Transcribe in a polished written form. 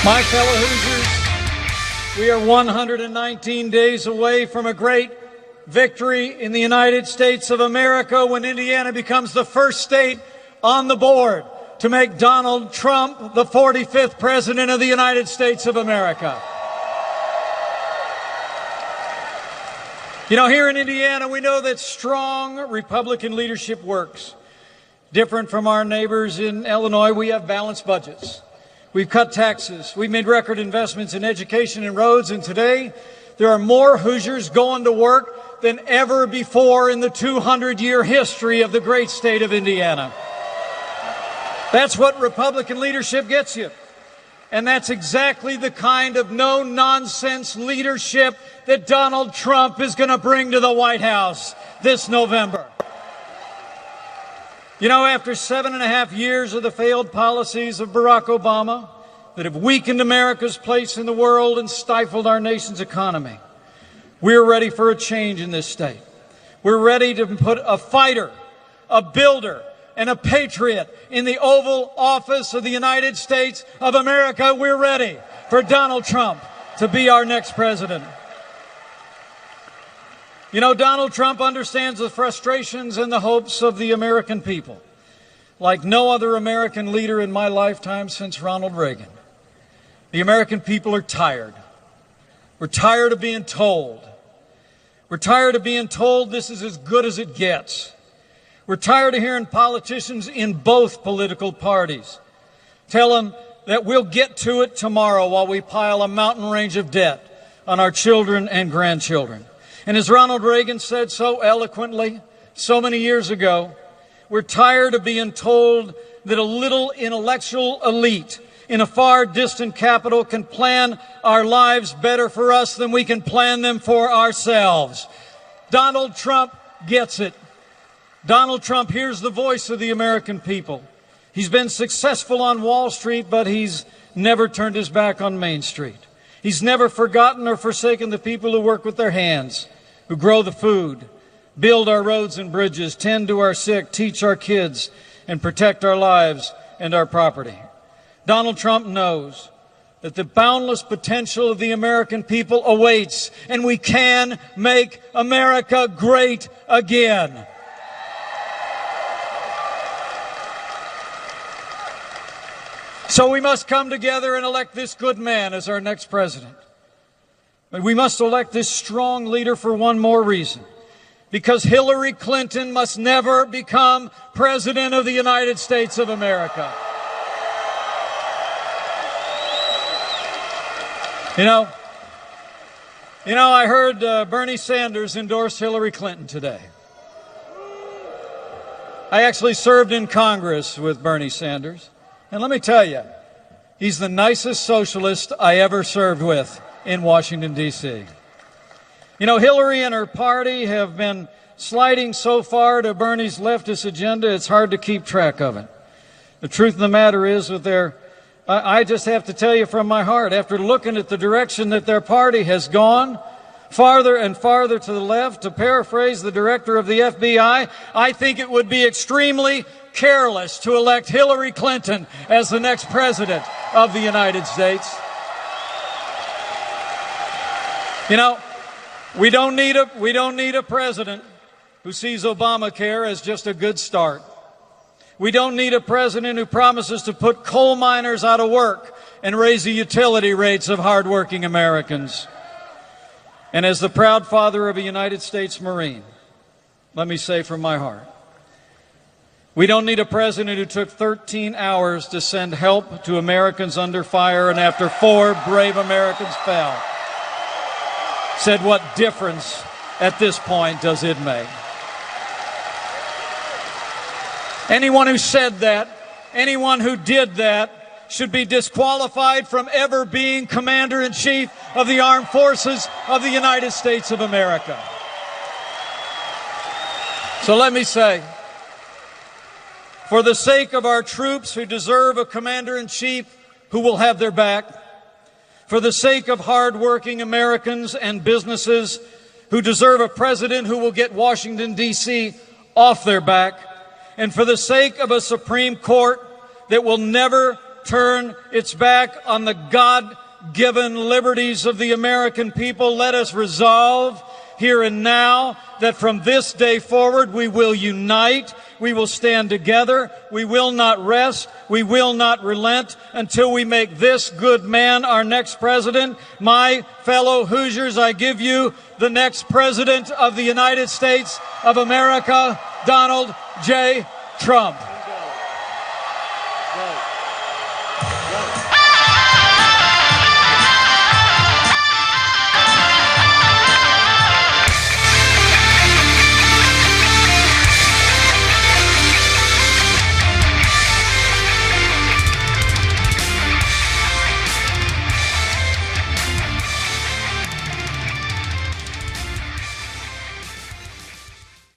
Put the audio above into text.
My fellow Hoosiers, we are 119 days away from a great victory in the United States of America when Indiana becomes the first state on the board to make Donald Trump the 45th President of the United States of America. You know, here in Indiana, we know that strong Republican leadership works. Different from our neighbors in Illinois, we have balanced budgets. We've cut taxes. We've made record investments in education and roads. And today, there are more Hoosiers going to work than ever before in the 200-year history of the great state of Indiana. That's what Republican leadership gets you. And that's exactly the kind of no-nonsense leadership that Donald Trump is going to bring to the White House this November. You know, after 7.5 years of the failed policies of Barack Obama that have weakened America's place in the world and stifled our nation's economy, we're ready for a change in this state. We're ready to put a fighter, a builder, and a patriot in the Oval Office of the United States of America. We're ready for Donald Trump to be our next president. You know, Donald Trump understands the frustrations and the hopes of the American people, like no other American leader in my lifetime since Ronald Reagan. The American people are tired. We're tired of being told. We're tired of being told this is as good as it gets. We're tired of hearing politicians in both political parties tell them that we'll get to it tomorrow while we pile a mountain range of debt on our children and grandchildren. And as Ronald Reagan said so eloquently so many years ago, we're tired of being told that a little intellectual elite in a far distant capital can plan our lives better for us than we can plan them for ourselves. Donald Trump gets it. Donald Trump hears the voice of the American people. He's been successful on Wall Street, but he's never turned his back on Main Street. He's never forgotten or forsaken the people who work with their hands, who grow the food, build our roads and bridges, tend to our sick, teach our kids, and protect our lives and our property. Donald Trump knows that the boundless potential of the American people awaits, and we can make America great again. So we must come together and elect this good man as our next president. But we must elect this strong leader for one more reason. Because Hillary Clinton must never become President of the United States of America. You know, I heard Bernie Sanders endorse Hillary Clinton today. I actually served in Congress with Bernie Sanders. And let me tell you, he's the nicest socialist I ever served with in Washington, D.C. You know, Hillary and her party have been sliding so far to Bernie's leftist agenda, it's hard to keep track of it. The truth of the matter is that I just have to tell you from my heart, after looking at the direction that their party has gone, farther and farther to the left, to paraphrase the director of the FBI, I think it would be extremely careless to elect Hillary Clinton as the next president of the United States. You know, we don't need a president who sees Obamacare as just a good start. We don't need a president who promises to put coal miners out of work and raise the utility rates of hardworking Americans. And as the proud father of a United States Marine, let me say from my heart, we don't need a president who took 13 hours to send help to Americans under fire and after 4 brave Americans fell, said, "What difference at this point does it make?" Anyone who said that, anyone who did that, should be disqualified from ever being Commander-in-Chief of the Armed Forces of the United States of America. So let me say, for the sake of our troops who deserve a Commander-in-Chief who will have their back, for the sake of hardworking Americans and businesses who deserve a president who will get Washington, D.C. off their back, and for the sake of a Supreme Court that will never turn its back on the God-given liberties of the American people. Let us resolve here and now that from this day forward we will unite, we will stand together, we will not rest, we will not relent until we make this good man our next president. My fellow Hoosiers, I give you the next president of the United States of America, Donald J. Trump.